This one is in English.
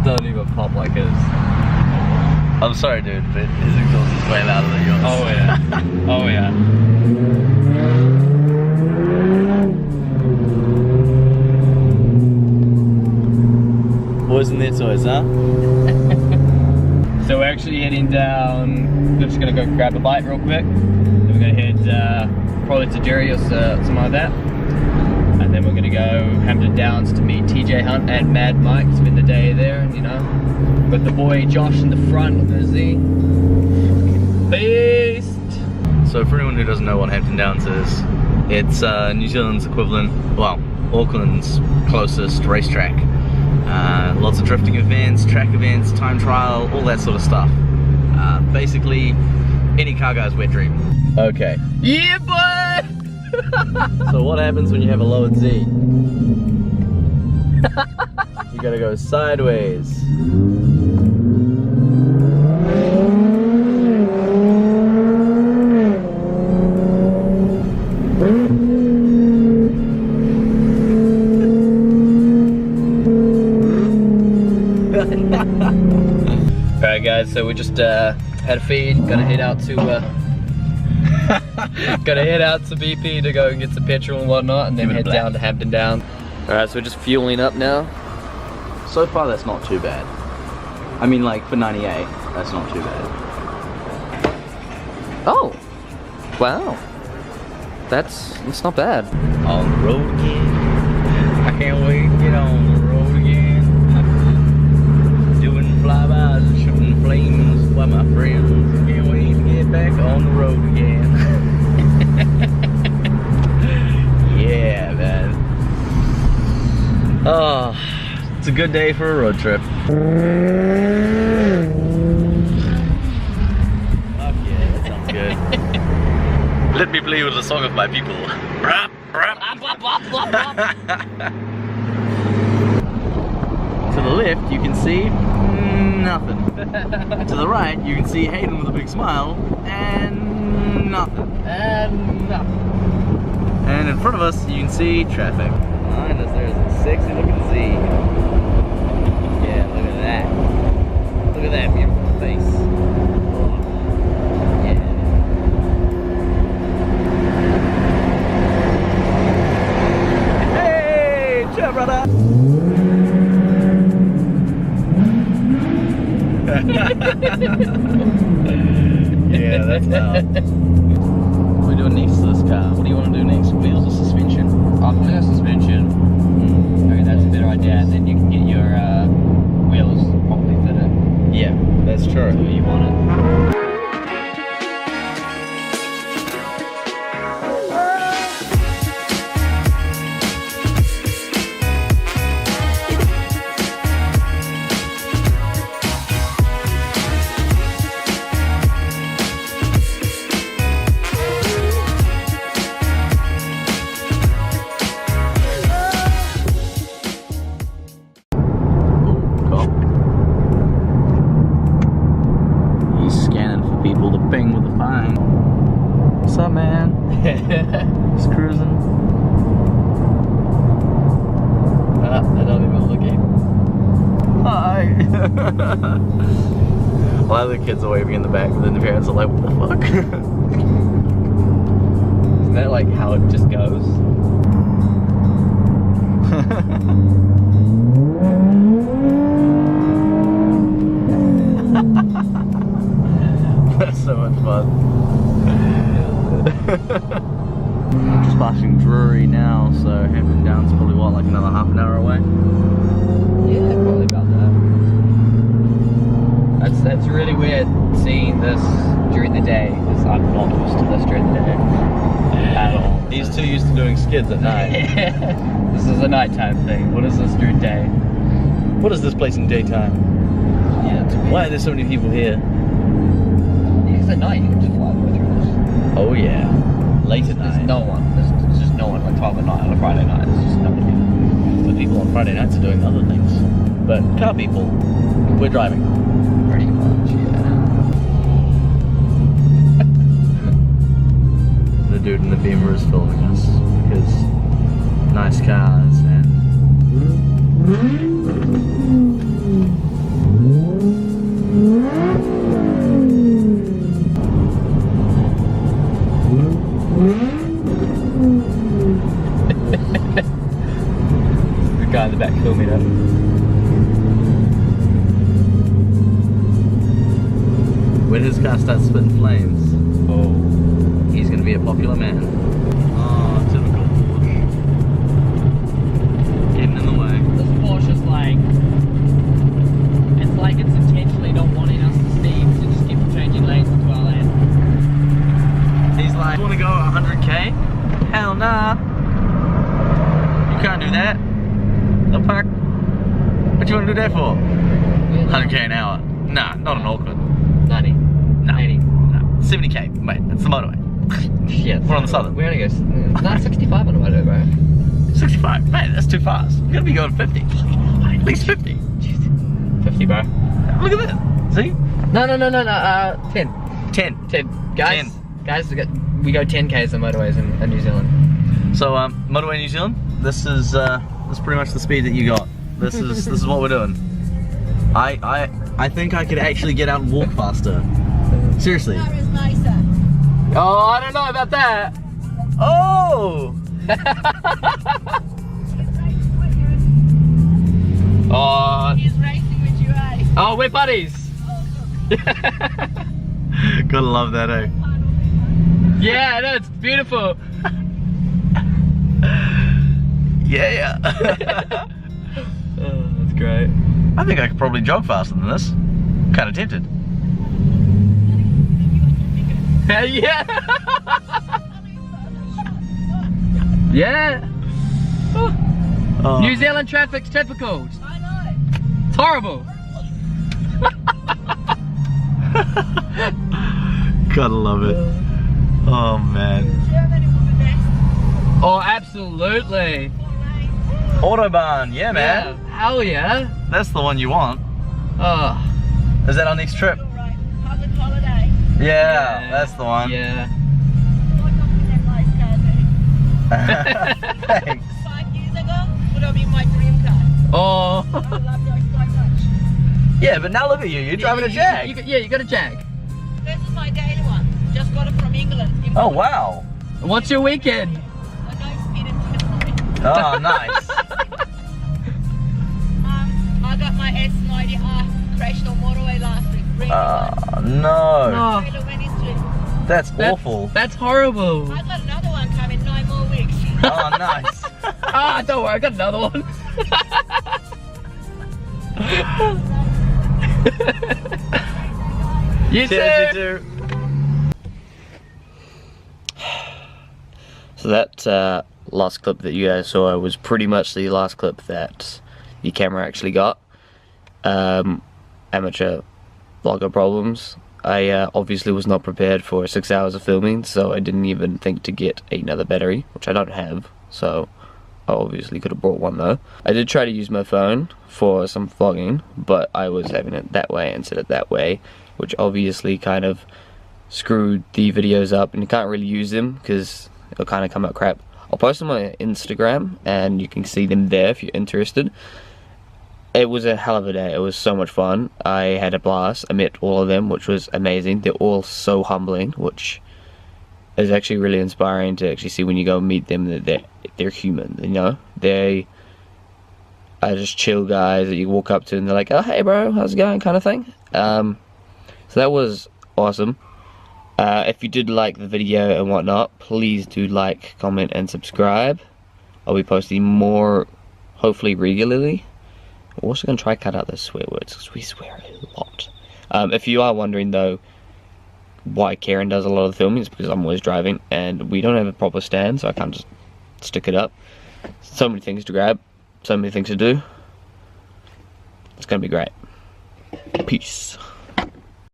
Don't even pop like his. I'm sorry, dude, but his exhaust is way louder than yours. Oh yeah. Oh yeah. Boys and their toys, huh? So we're actually heading down. We're just gonna go grab a bite real quick. Then we're gonna head probably to Derry or something like that. And then we're gonna go Hampton Downs to meet TJ Hunt and Mad Mike. Spend the day there, you know. Got the boy Josh in the front of the Z. Beast! So for anyone who doesn't know what Hampton Downs is, it's New Zealand's equivalent, well, Auckland's closest racetrack. Lots of drifting events, track events, time trial, all that sort of stuff. Basically, any car guy's wet dream. Okay. Yeah, boy! So what happens when you have a lowered Z? You gotta go sideways. Alright guys, so we just had a feed, gonna head out to BP to go and get some petrol and whatnot, and then head down to Hampton Downs. Alright, so we're just fueling up now. So far that's not too bad. I mean, like for 98, that's not too bad. Oh! Wow. That's not bad. On the road again. I can't wait to get on the road again. Doing flybys and shooting flames with my friends. Can't wait to get back on the road again. Yeah, man. Oh, it's a good day for a road trip. Fuck yeah, that sounds good. Let me play with the song of my people. To the left, you can see nothing. To the right, you can see Hayden with a big smile and nothing. And nothing. And in front of us, you can see traffic. Behind us, there's a sexy looking Z. Yeah, look at that. Look at that beautiful face. Yeah. Hey, ciao, brother. Yeah, that's loud. What are we doing next to this car? What do you want to do next? Wheels or suspension? Wheel suspension. Okay, that's a better idea, and then you can get your wheels properly fitted. Yeah, that's true. So you want it. People to ping with a fine. What's up, man? Just cruising. They're not even looking. Hi. A lot of the kids are waving in the back, but then the parents are like, what the fuck? Isn't that like how it just goes? That's so much fun. I'm just passing Drury now, so Hampton Downs probably what, like another half an hour away? Yeah, probably about that. That's really weird seeing this during the day, because I'm not used to this during the day at all. He's too used to doing skids at night. This is a nighttime thing. What is this during day? What is this place in daytime? Yeah, it's weird. Why are there so many people here? Because at night you can just fly through this. Oh yeah, late at night. There's no one. There's just no one like 12 at night on a Friday night. There's just nobody. The people on Friday nights are doing other things. But car people, we're driving. Pretty much, yeah. dude in the Beamer is filming us because nice cars and the guy in the back filming it. when his car starts spitting flames, Oh. he's gonna be a popular man. Oh, typical Porsche. Getting in the way. This Porsche's like, it's like it's intentionally not wanting us to speed, so just keep changing lanes into our lane. He's like, wanna go 100k? Hell nah. You can't do that. The fuck? What you wanna do that for? 100k an hour? Nah, not in Auckland. 90. No. 80. No. 70k, mate, that's the motorway. Yeah. We're on the southern. We're gonna go, no, 65 on the motorway, bro. 65, mate, that's too fast. You gotta be going 50. At least 50. 50, bro. Look at that. See? No, 10. 10. 10. Guys, 10. guys, we go 10k's on motorways in New Zealand. So, motorway New Zealand, this is pretty much the speed that you got. This is what we're doing. I think I could actually get out and walk faster. Seriously. Oh, I don't know about that. Oh! Oh, He's racing with you, eh? oh, we're buddies. Gotta love that, eh? Yeah, no, it's beautiful. Yeah. Oh, that's great. I think I could probably jog faster than this. Kinda tempted. Yeah. Yeah. Oh. New Zealand traffic's typical. I know. It's horrible. Gotta love it. Oh man. Germany will be best. Oh, absolutely. Autobahn, yeah man. Yeah, hell yeah. That's the one you want. Oh. Is that our next trip? All right. Public holiday. Yeah, that's the one. Yeah. What got me that nice car there? Thanks. 5 years ago would have been my dream car. Oh. I love those so much. Yeah, but now look at you. You're driving a Jag. Yeah, you got a Jag. This is my daily one. Just got it from England. Oh wow. What's your weekend? I go speeding to Oh nice. I got my S90R crashed on motorway last week. Really No. Oh, Trailer went into it. That's awful. That's horrible. I got another one coming 9 more weeks. Oh nice. Ah, don't worry, I got another one. You Cheers, too. you too. So that last clip that you guys saw was pretty much the last clip that the camera actually got. Amateur vlogger problems. I obviously was not prepared for 6 hours of filming, so I didn't even think to get another battery, which I don't have, so I obviously could have brought one though. I did try to use my phone for some vlogging, but I was having it that way instead of that way, which obviously kind of screwed the videos up, and you can't really use them because it'll kind of come out crap. I'll post them on Instagram and you can see them there if you're interested. It was a hell of a day. It was so much fun. I had a blast. I met all of them, which was amazing. They're all so humbling, which is actually really inspiring to actually see when you go meet them that they're human, you know? They are just chill guys that you walk up to and they're like, oh hey bro, how's it going, kind of thing. So that was awesome. If you did like the video and whatnot, please do like, comment and subscribe. I'll be posting more, hopefully regularly. We're also going to try to cut out those swear words because we swear a lot. If you are wondering though why Karen does a lot of the filming, it's because I'm always driving and we don't have a proper stand, so I can't just stick it up. So many things to grab, so many things to do. It's going to be great. Peace.